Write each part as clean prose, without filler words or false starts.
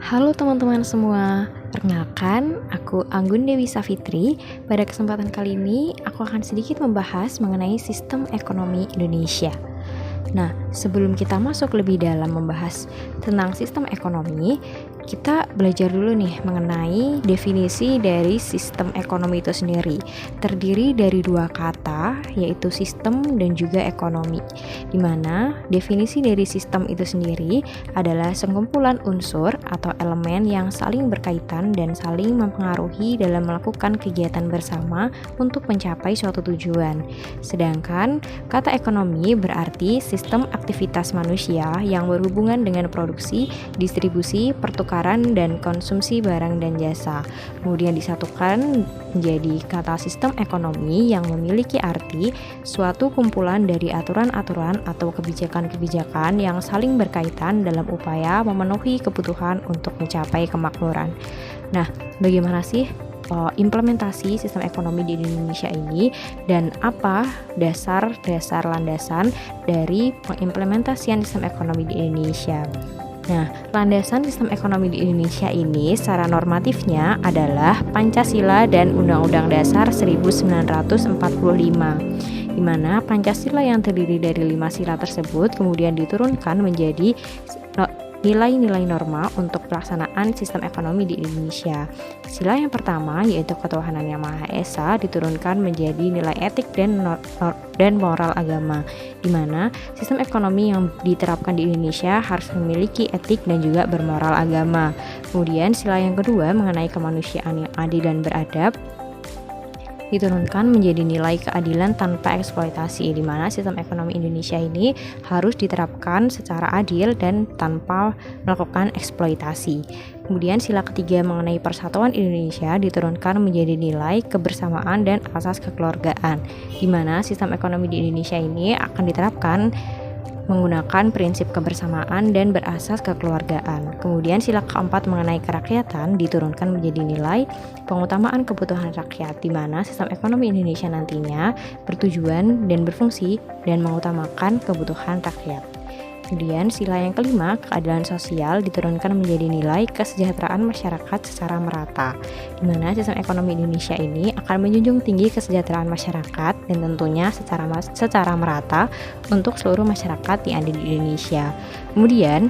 Halo teman-teman semua, perkenalkan aku Anggun Dewi Safitri. Pada kesempatan kali ini aku akan sedikit membahas mengenai sistem ekonomi Indonesia. Nah, sebelum kita masuk lebih dalam membahas tentang sistem ekonomi, kita belajar dulu nih mengenai definisi dari sistem ekonomi itu sendiri. Terdiri dari dua kata, yaitu sistem dan juga ekonomi. Di mana definisi dari sistem itu sendiri adalah sekumpulan unsur atau elemen yang saling berkaitan dan saling mempengaruhi dalam melakukan kegiatan bersama untuk mencapai suatu tujuan. Sedangkan kata ekonomi berarti sistem aktivitas manusia yang berhubungan dengan produksi, distribusi, pertukaran, dan konsumsi barang dan jasa. Kemudian disatukan menjadi kata sistem ekonomi yang memiliki arti suatu kumpulan dari aturan-aturan atau kebijakan-kebijakan yang saling berkaitan dalam upaya memenuhi kebutuhan untuk mencapai kemakmuran. Nah, bagaimana sih implementasi sistem ekonomi di Indonesia ini dan apa dasar-dasar landasan dari pengimplementasian sistem ekonomi di Indonesia? Nah, landasan sistem ekonomi di Indonesia ini secara normatifnya adalah Pancasila dan Undang-Undang Dasar 1945, di mana Pancasila yang terdiri dari 5 sila tersebut kemudian diturunkan menjadi nilai-nilai norma untuk pelaksanaan sistem ekonomi di Indonesia. Sila yang pertama yaitu ketuhanan yang Maha Esa diturunkan menjadi nilai etik dan moral agama, di mana sistem ekonomi yang diterapkan di Indonesia harus memiliki etik dan juga bermoral agama. Kemudian sila yang kedua mengenai kemanusiaan yang adil dan beradab diturunkan menjadi nilai keadilan tanpa eksploitasi, di mana sistem ekonomi Indonesia ini harus diterapkan secara adil dan tanpa melakukan eksploitasi. Kemudian sila ketiga mengenai persatuan Indonesia diturunkan menjadi nilai kebersamaan dan asas kekeluargaan, di mana sistem ekonomi di Indonesia ini akan diterapkan menggunakan prinsip kebersamaan dan berasas kekeluargaan. Kemudian sila keempat mengenai kerakyatan diturunkan menjadi nilai pengutamaan kebutuhan rakyat, di mana sistem ekonomi Indonesia nantinya bertujuan dan berfungsi dan mengutamakan kebutuhan rakyat. Kemudian sila yang kelima, keadilan sosial diturunkan menjadi nilai kesejahteraan masyarakat secara merata, di mana sistem ekonomi Indonesia ini akan menjunjung tinggi kesejahteraan masyarakat dan tentunya secara merata untuk seluruh masyarakat yang ada di Indonesia. Kemudian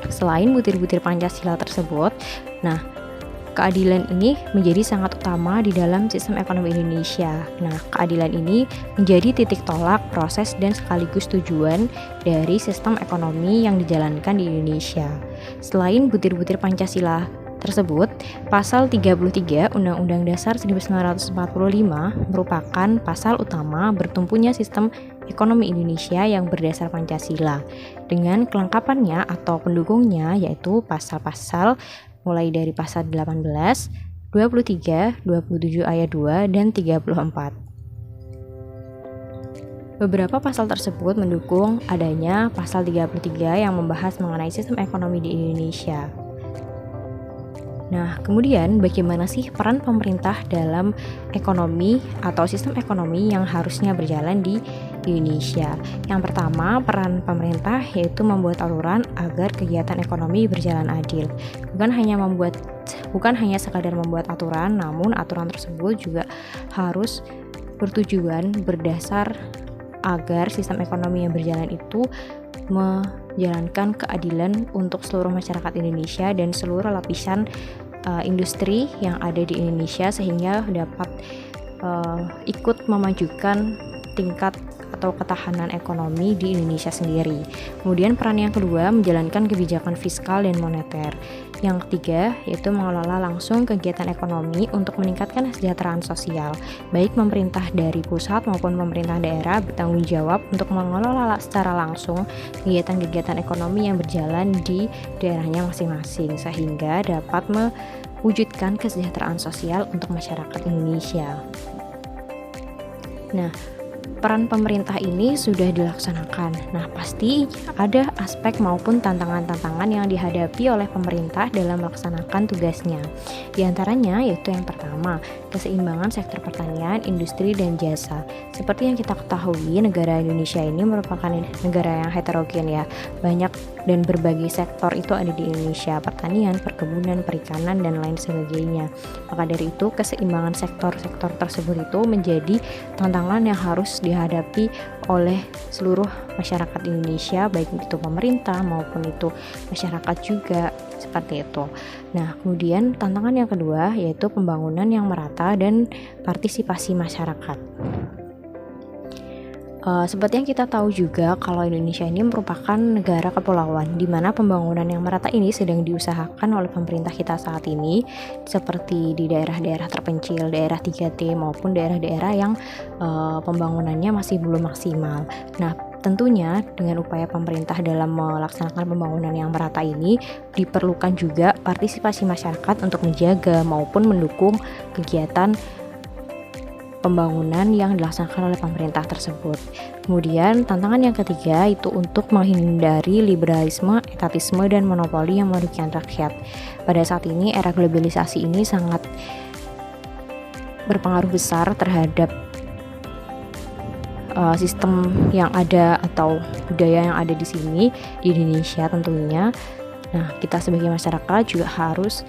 selain butir-butir Pancasila tersebut, keadilan ini menjadi sangat utama di dalam sistem ekonomi Indonesia. Nah, keadilan ini menjadi titik tolak proses dan sekaligus tujuan dari sistem ekonomi yang dijalankan di Indonesia. Selain butir-butir Pancasila tersebut, pasal 33 Undang-Undang Dasar 1945 merupakan pasal utama bertumpunya sistem ekonomi Indonesia yang berdasar Pancasila, dengan kelengkapannya atau pendukungnya yaitu pasal-pasal mulai dari pasal 18, 23, 27 ayat 2, dan 34. Beberapa pasal tersebut mendukung adanya pasal 33 yang membahas mengenai sistem ekonomi di Indonesia. Nah, kemudian bagaimana sih peran pemerintah dalam ekonomi atau sistem ekonomi yang harusnya berjalan di Indonesia? Yang pertama, peran pemerintah yaitu membuat aturan agar kegiatan ekonomi berjalan adil. Bukan hanya sekadar membuat aturan, namun aturan tersebut juga harus bertujuan berdasar agar sistem ekonomi yang berjalan itu menjalankan keadilan untuk seluruh masyarakat Indonesia dan seluruh lapisan industri yang ada di Indonesia, sehingga dapat ikut memajukan tingkat atau ketahanan ekonomi di Indonesia sendiri. Kemudian peran yang kedua, menjalankan kebijakan fiskal dan moneter. Yang ketiga, yaitu mengelola langsung kegiatan ekonomi untuk meningkatkan kesejahteraan sosial. Baik pemerintah dari pusat maupun pemerintah daerah bertanggung jawab untuk mengelola secara langsung kegiatan-kegiatan ekonomi yang berjalan di daerahnya masing-masing, sehingga dapat mewujudkan kesejahteraan sosial untuk masyarakat Indonesia. Nah, peran pemerintah ini sudah dilaksanakan. Nah, pasti ada aspek maupun tantangan-tantangan yang dihadapi oleh pemerintah dalam melaksanakan tugasnya. Di antaranya yaitu yang pertama, keseimbangan sektor pertanian, industri, dan jasa. Seperti yang kita ketahui, negara Indonesia ini merupakan negara yang heterogen ya. Banyak dan berbagai sektor itu ada di Indonesia, pertanian, perkebunan, perikanan, dan lain sebagainya. Maka dari itu, keseimbangan sektor-sektor tersebut itu menjadi tantangan yang harus dihadapi oleh seluruh masyarakat Indonesia, baik itu pemerintah maupun itu masyarakat juga, seperti itu. Nah, kemudian tantangan yang kedua yaitu pembangunan yang merata dan partisipasi masyarakat. Seperti yang kita tahu juga kalau Indonesia ini merupakan negara kepulauan di mana pembangunan yang merata ini sedang diusahakan oleh pemerintah kita saat ini, seperti di daerah-daerah terpencil, daerah 3T maupun daerah-daerah yang pembangunannya masih belum maksimal. Nah, tentunya dengan upaya pemerintah dalam melaksanakan pembangunan yang merata ini diperlukan juga partisipasi masyarakat untuk menjaga maupun mendukung kegiatan pembangunan yang dilaksanakan oleh pemerintah tersebut. Kemudian tantangan yang ketiga itu untuk menghindari liberalisme, etatisme, dan monopoli yang merugikan rakyat. Pada saat ini era globalisasi ini sangat berpengaruh besar terhadap sistem yang ada atau budaya yang ada di sini di Indonesia tentunya. Nah, kita sebagai masyarakat juga harus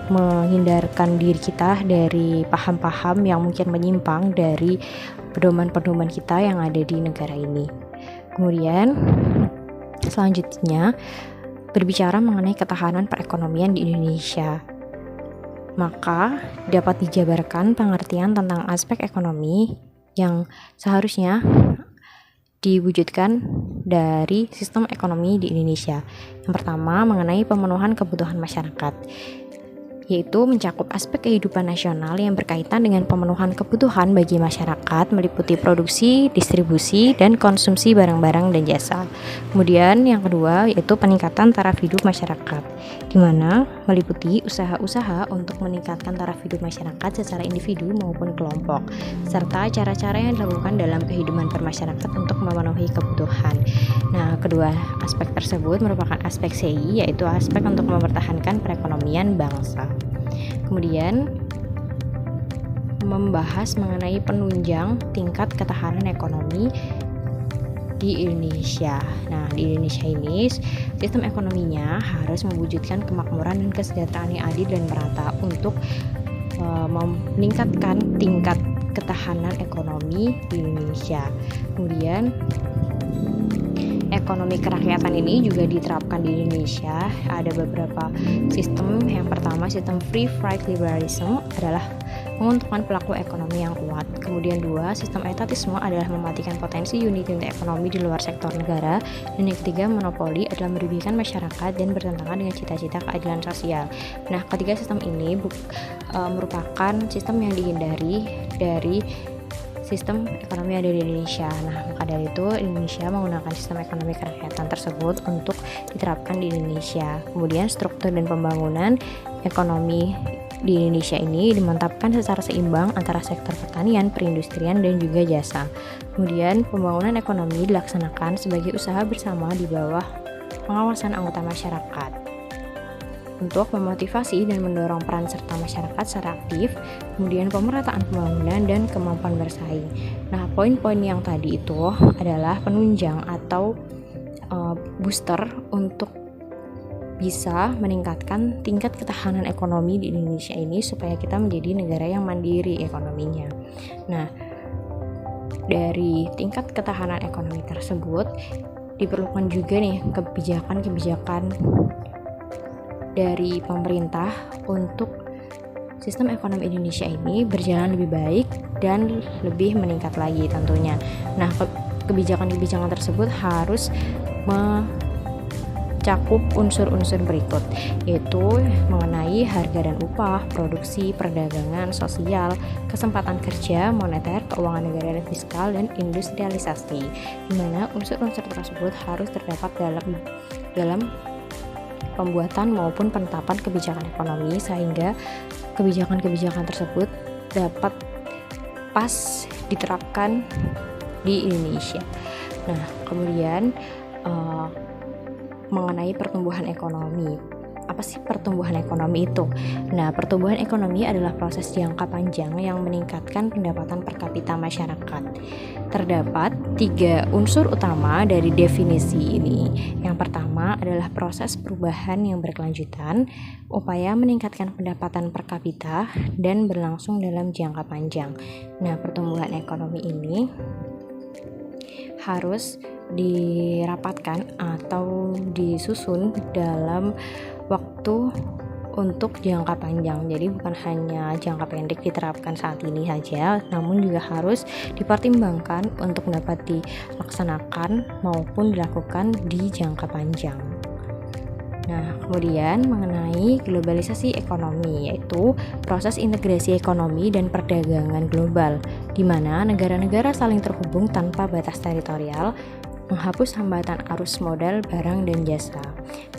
menghindarkan diri kita dari paham-paham yang mungkin menyimpang dari pedoman-pedoman kita yang ada di negara ini. Kemudian selanjutnya berbicara mengenai ketahanan perekonomian di Indonesia. Maka dapat dijabarkan pengertian tentang aspek ekonomi yang seharusnya diwujudkan dari sistem ekonomi di Indonesia. Yang pertama, mengenai pemenuhan kebutuhan masyarakat, yaitu mencakup aspek kehidupan nasional yang berkaitan dengan pemenuhan kebutuhan bagi masyarakat, meliputi produksi, distribusi, dan konsumsi barang-barang dan jasa. Kemudian yang kedua yaitu peningkatan taraf hidup masyarakat, di mana meliputi usaha-usaha untuk meningkatkan taraf hidup masyarakat secara individu maupun kelompok, serta cara-cara yang dilakukan dalam kehidupan bermasyarakat untuk memenuhi kebutuhan. Nah, kedua aspek tersebut merupakan aspek CI, yaitu aspek untuk mempertahankan perekonomian bangsa. Kemudian membahas mengenai penunjang tingkat ketahanan ekonomi di Indonesia. Nah, di Indonesia ini sistem ekonominya harus mewujudkan kemakmuran dan kesejahteraan yang adil dan merata untuk meningkatkan tingkat ketahanan ekonomi di Indonesia. Kemudian ekonomi kerakyatan ini juga diterapkan di Indonesia. Ada beberapa sistem. Yang pertama, sistem free trade liberalism adalah menguntungkan pelaku ekonomi yang kuat. Kemudian dua, sistem etatisme adalah mematikan potensi unit-unit ekonomi di luar sektor negara. Dan yang ketiga, monopoli adalah merugikan masyarakat dan bertentangan dengan cita-cita keadilan sosial. Nah, ketiga sistem ini merupakan sistem yang dihindari dari sistem ekonomi ada di Indonesia. Nah, maka dari itu Indonesia menggunakan sistem ekonomi kerakyatan tersebut untuk diterapkan di Indonesia. Kemudian struktur dan pembangunan ekonomi di Indonesia ini dimantapkan secara seimbang antara sektor pertanian, perindustrian, dan juga jasa. Kemudian pembangunan ekonomi dilaksanakan sebagai usaha bersama di bawah pengawasan anggota masyarakat untuk memotivasi dan mendorong peran serta masyarakat secara aktif, kemudian pemerataan pembangunan dan kemampuan bersaing. Nah, poin-poin yang tadi itu adalah penunjang atau booster untuk bisa meningkatkan tingkat ketahanan ekonomi di Indonesia ini supaya kita menjadi negara yang mandiri ekonominya. Nah, dari tingkat ketahanan ekonomi tersebut diperlukan juga nih kebijakan-kebijakan dari pemerintah untuk sistem ekonomi Indonesia ini berjalan lebih baik dan lebih meningkat lagi tentunya. Nah, kebijakan-kebijakan tersebut harus mencakup unsur-unsur berikut, yaitu mengenai harga dan upah, produksi, perdagangan, sosial, kesempatan kerja, moneter, keuangan negara dan fiskal, dan industrialisasi, di mana unsur-unsur tersebut harus terdapat dalam pembuatan maupun penetapan kebijakan ekonomi sehingga kebijakan-kebijakan tersebut dapat pas diterapkan di Indonesia. Nah, kemudian mengenai pertumbuhan ekonomi. Apa sih pertumbuhan ekonomi itu? Nah, pertumbuhan ekonomi adalah proses jangka panjang yang meningkatkan pendapatan per kapita masyarakat. Terdapat 3 unsur utama dari definisi ini. Yang pertama adalah proses perubahan yang berkelanjutan, upaya meningkatkan pendapatan per kapita, dan berlangsung dalam jangka panjang. Nah, pertumbuhan ekonomi ini harus dirapatkan atau disusun dalam waktu untuk jangka panjang. Jadi bukan hanya jangka pendek diterapkan saat ini saja, namun juga harus dipertimbangkan untuk dapat dilaksanakan maupun dilakukan di jangka panjang. Nah, kemudian mengenai globalisasi ekonomi, yaitu proses integrasi ekonomi dan perdagangan global, di mana negara-negara saling terhubung tanpa batas teritorial, menghapus hambatan arus modal, barang, dan jasa.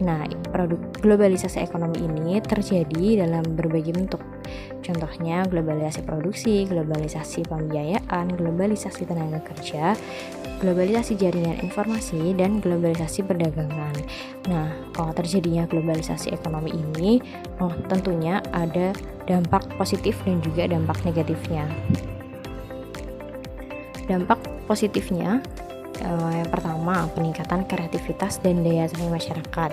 Nah, produk globalisasi ekonomi ini terjadi dalam berbagai bentuk. Contohnya globalisasi produksi, globalisasi pembiayaan, globalisasi tenaga kerja, globalisasi jaringan informasi, dan globalisasi perdagangan. Nah, kalau terjadinya globalisasi ekonomi ini, tentunya ada dampak positif dan juga dampak negatifnya. Dampak positifnya, yang pertama, peningkatan kreativitas dan daya saing masyarakat,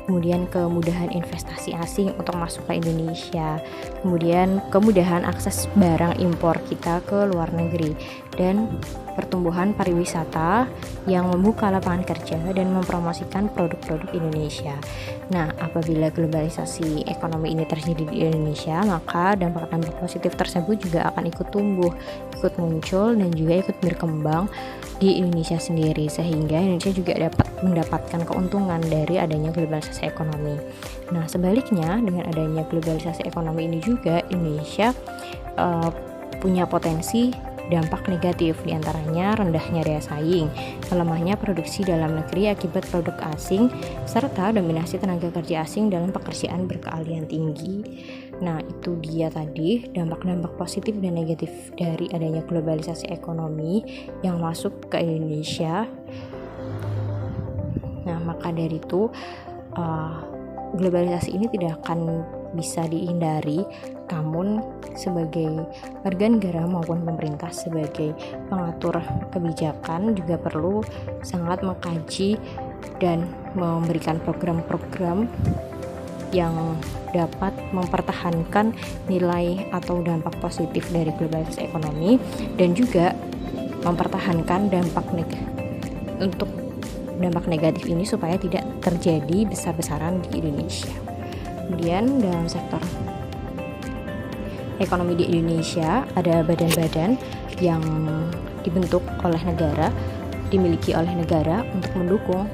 kemudian kemudahan investasi asing untuk masuk ke Indonesia, kemudian kemudahan akses barang impor kita ke luar negeri, dan pertumbuhan pariwisata yang membuka lapangan kerja dan mempromosikan produk-produk Indonesia. Nah, apabila globalisasi ekonomi ini terjadi di Indonesia, maka dampak-dampak positif tersebut juga akan ikut tumbuh, ikut muncul, dan juga ikut berkembang di Indonesia sendiri, sehingga Indonesia juga dapat mendapatkan keuntungan dari adanya globalisasi ekonomi. Nah, sebaliknya dengan adanya globalisasi ekonomi ini juga Indonesia punya potensi dampak negatif, diantaranya rendahnya daya saing, melemahnya produksi dalam negeri akibat produk asing, serta dominasi tenaga kerja asing dalam pekerjaan berkeahlian tinggi. Nah, itu dia tadi dampak-dampak positif dan negatif dari adanya globalisasi ekonomi yang masuk ke Indonesia. Nah, maka dari itu globalisasi ini tidak akan bisa dihindari, namun sebagai warga negara maupun pemerintah sebagai pengatur kebijakan juga perlu sangat mengkaji dan memberikan program-program yang dapat mempertahankan nilai atau dampak positif dari globalisasi ekonomi dan juga mempertahankan dampak negatif ini supaya tidak terjadi besar-besaran di Indonesia. Kemudian dalam sektor ekonomi di Indonesia ada badan-badan yang dibentuk oleh negara, dimiliki oleh negara untuk mendukung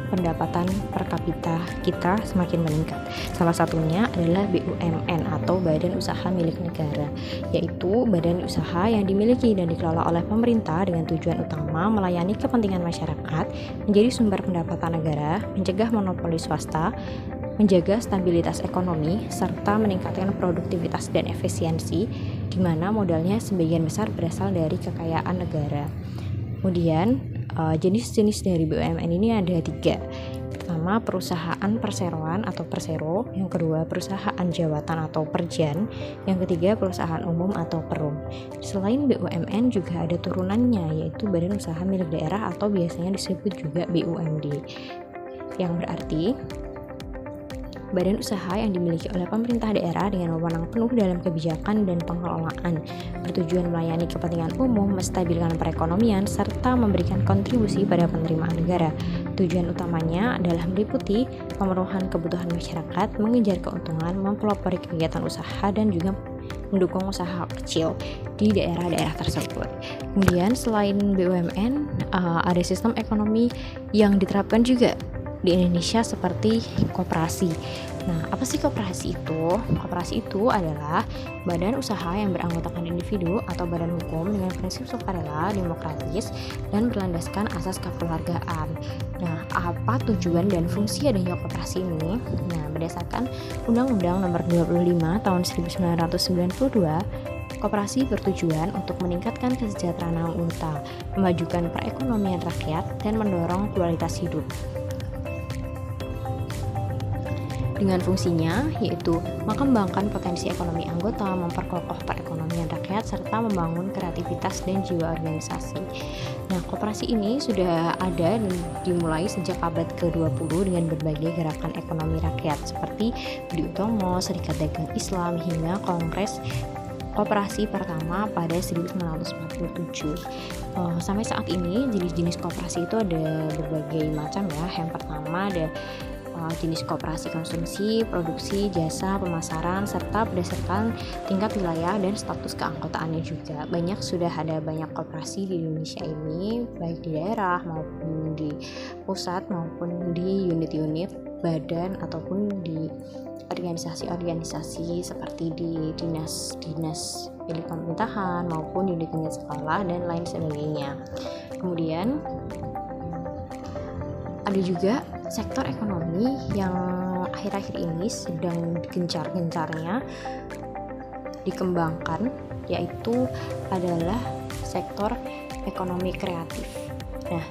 pendapatan per kapita kita semakin meningkat. Salah satunya adalah BUMN atau Badan Usaha Milik Negara, yaitu badan usaha yang dimiliki dan dikelola oleh pemerintah dengan tujuan utama melayani kepentingan masyarakat, menjadi sumber pendapatan negara, mencegah monopoli swasta, menjaga stabilitas ekonomi, serta meningkatkan produktivitas dan efisiensi, di mana modalnya sebagian besar berasal dari kekayaan negara. Kemudian jenis-jenis dari BUMN ini ada 3. Pertama, perusahaan perseroan atau persero. Yang kedua, perusahaan jawatan atau perjan. Yang ketiga, perusahaan umum atau perum. Selain BUMN juga ada turunannya, yaitu Badan Usaha Milik Daerah atau biasanya disebut juga BUMD, yang berarti badan usaha yang dimiliki oleh pemerintah daerah dengan wewenang penuh dalam kebijakan dan pengelolaan, bertujuan melayani kepentingan umum, menstabilkan perekonomian, serta memberikan kontribusi pada penerimaan negara. Tujuan utamanya adalah meliputi pemenuhan kebutuhan masyarakat, mengejar keuntungan, mempelopori kegiatan usaha, dan juga mendukung usaha kecil di daerah-daerah tersebut. Kemudian selain BUMN, ada sistem ekonomi yang diterapkan juga di Indonesia seperti koperasi. Nah, apa sih koperasi itu? Koperasi itu adalah badan usaha yang beranggotakan individu atau badan hukum dengan prinsip sukarela, demokratis, dan berlandaskan asas kekeluargaan. Nah, apa tujuan dan fungsi adanya koperasi ini? Nah, berdasarkan Undang-Undang Nomor 25 Tahun 1992 Koperasi bertujuan untuk meningkatkan kesejahteraan anggota, memajukan perekonomian rakyat, dan mendorong kualitas hidup. Dengan fungsinya yaitu mengembangkan potensi ekonomi anggota, memperkokoh perekonomian rakyat, serta membangun kreativitas dan jiwa organisasi. Nah, koperasi ini sudah ada dan dimulai sejak abad ke-20 dengan berbagai gerakan ekonomi rakyat seperti Budi Utomo, Serikat Dagang Islam, hingga Kongres Koperasi pertama pada 1947. Sampai saat ini jenis-jenis koperasi itu ada berbagai macam ya. Yang pertama ada jenis koperasi konsumsi, produksi, jasa, pemasaran, serta berdasarkan tingkat wilayah dan status keanggotaannya juga. Sudah ada banyak koperasi di Indonesia ini, baik di daerah maupun di pusat maupun di unit-unit badan ataupun di organisasi-organisasi seperti di dinas-dinas milik pemerintahan maupun unit-unit sekolah dan lain sebagainya. Kemudian ada juga sektor ekonomi yang akhir-akhir ini sedang gencar-gencarnya dikembangkan, yaitu adalah sektor ekonomi kreatif. Nah,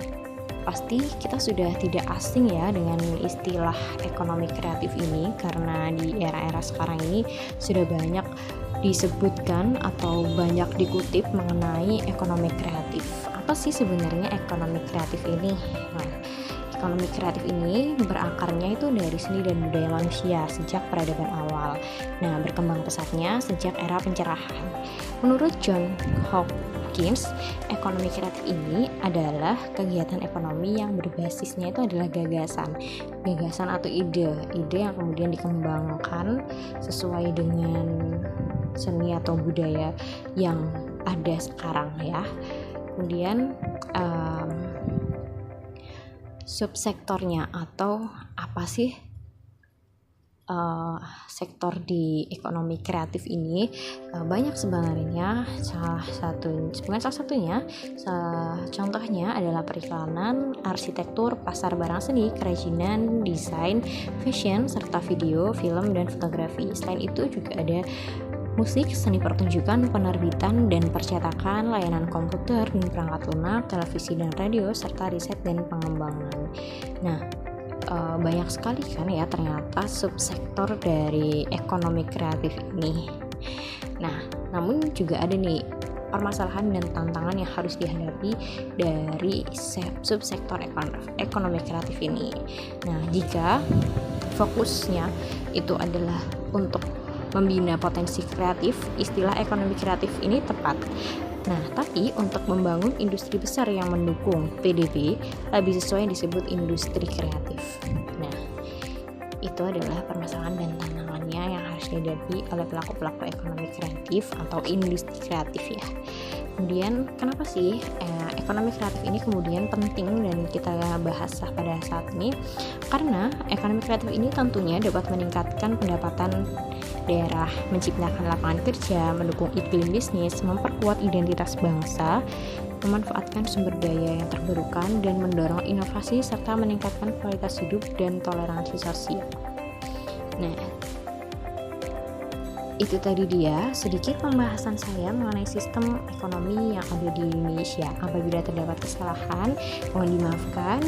pasti kita sudah tidak asing ya dengan istilah ekonomi kreatif ini, karena di era-era sekarang ini sudah banyak disebutkan atau banyak dikutip mengenai ekonomi kreatif. Apa sih sebenarnya ekonomi kreatif ini? Nah, ekonomi kreatif ini berakarnya itu dari seni dan budaya manusia sejak peradaban awal. Nah, berkembang pesatnya sejak era pencerahan. Menurut John Hopkins, ekonomi kreatif ini adalah kegiatan ekonomi yang berbasisnya itu adalah gagasan atau ide yang kemudian dikembangkan sesuai dengan seni atau budaya yang ada sekarang ya. Kemudian subsektornya atau apa sih sektor di ekonomi kreatif ini? Banyak sebenarnya. Contohnya adalah periklanan, arsitektur, pasar barang seni, kerajinan, desain, fashion, serta video, film, dan fotografi. Selain itu juga ada musik, seni pertunjukan, penerbitan dan percetakan, layanan komputer dan perangkat lunak, televisi dan radio, serta riset dan pengembangan. Nah, banyak sekali kan ya ternyata subsektor dari ekonomi kreatif ini. Nah, namun juga ada nih permasalahan dan tantangan yang harus dihadapi dari subsektor ekonomi kreatif ini. Nah, jika fokusnya itu adalah untuk membina potensi kreatif, istilah ekonomi kreatif ini tepat. Nah, tapi untuk membangun industri besar yang mendukung PDB, lebih sesuai yang disebut industri kreatif. Nah, itu adalah permasalahan dan tantangannya yang harus dihadapi oleh pelaku-pelaku ekonomi kreatif atau industri kreatif ya. Kemudian kenapa sih ekonomi kreatif ini kemudian penting dan kita bahas pada saat ini? Karena ekonomi kreatif ini tentunya dapat meningkatkan pendapatan daerah, menciptakan lapangan kerja, mendukung iklim bisnis, memperkuat identitas bangsa, memanfaatkan sumber daya yang terbarukan, dan mendorong inovasi serta meningkatkan kualitas hidup dan toleransi sosial. Nah, itu tadi dia sedikit pembahasan saya mengenai sistem ekonomi yang ada di Indonesia. Apabila terdapat kesalahan, mohon dimaafkan.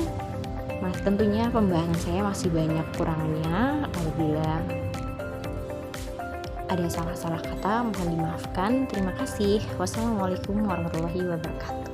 Tentunya pembahasan saya masih banyak kurangannya. Apabila ada salah-salah kata, mohon dimaafkan. Terima kasih. Wassalamualaikum warahmatullahi wabarakatuh.